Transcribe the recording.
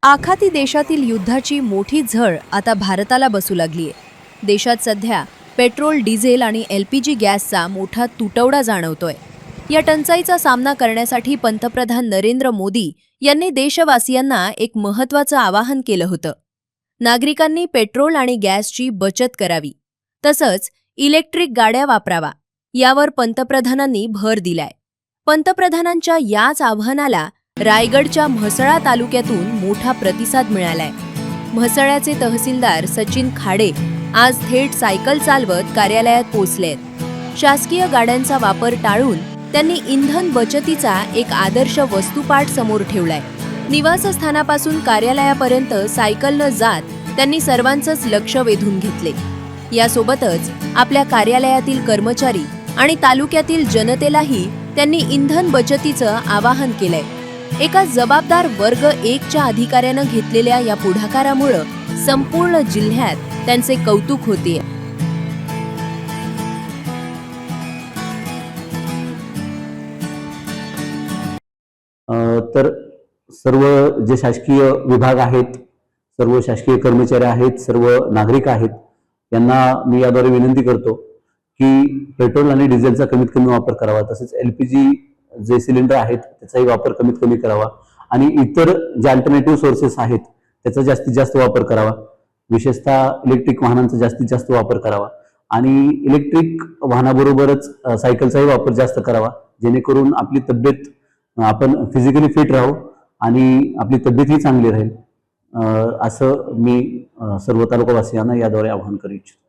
आखाती देशातील युद्धाची मोठी झळ आता भारताला बसू लागलीय। देशात सध्या पेट्रोल, डिझेल आणि LPG गॅसचा मोठा तुटवडा जाणवतोय। या टंचाईचा सामना करण्यासाठी पंतप्रधान नरेंद्र मोदी यांनी देशवासियांना एक महत्त्वाचं आवाहन केलं होतं। नागरिकांनी पेट्रोल आणि गॅसची बचत करावी, तसंच इलेक्ट्रिक गाड्या वापरावा, यावर पंतप्रधानांनी भर दिलाय। पंतप्रधानांच्या याच आवाहनाला रायगडच्या म्हसळा तालुक्यातून मोठा प्रतिसाद मिळालाय। म्हसळ्याचे तहसीलदार सचिन खाडे आज थेट सायकल चालवत कार्यालयात पोहोचलेत। शासकीय गाड्यांचा वापर टाळून त्यांनी इंधन बचतीचा एक आदर्श वस्तुपाठ समोर ठेवलाय। निवासस्थानापासून कार्यालयापर्यंत सायकलनं जात त्यांनी सर्वांचंच लक्ष वेधून घेतले। यासोबतच आपल्या कार्यालयातील कर्मचारी आणि तालुक्यातील जनतेलाही त्यांनी इंधन बचतीचं आवाहन केलंय। एका जबाबदार वर्ग 1च्या अधिकाऱ्यानं घेतलेल्या या पुढाकारामुळे संपूर्ण जिल्ह्यात त्यांचे कौतुक होते। तर सर्व जे शासकीय विभाग आहेत, सर्व शासकीय कर्मचारी आहेत, सर्व नागरिक आहेत, यांना मी याद्वारे विनंती करतो की पेट्रोल आणि डिझेलचा कमीत कमी वापर करावा, तसेच LPG जे सिलेंडर आहेत त्याचाही वापर कमीत कमी करावा आणि इतर जे अल्टरनेटिव्ह सोर्सेस आहेत त्याचा जास्तीत जास्त वापर करावा। विशेषतः इलेक्ट्रिक वाहनांचा जास्तीत जास्त वापर करावा आणि इलेक्ट्रिक वाहनाबरोबरच सायकलचाही वापर जास्त करावा, जेणेकरून आपली तब्येत आपण फिजिकली फिट राहू आणि आपली तब्येतही चांगली राहील। असं मी सर्व तालुकावासियांना याद्वारे आवाहन करू इच्छितो।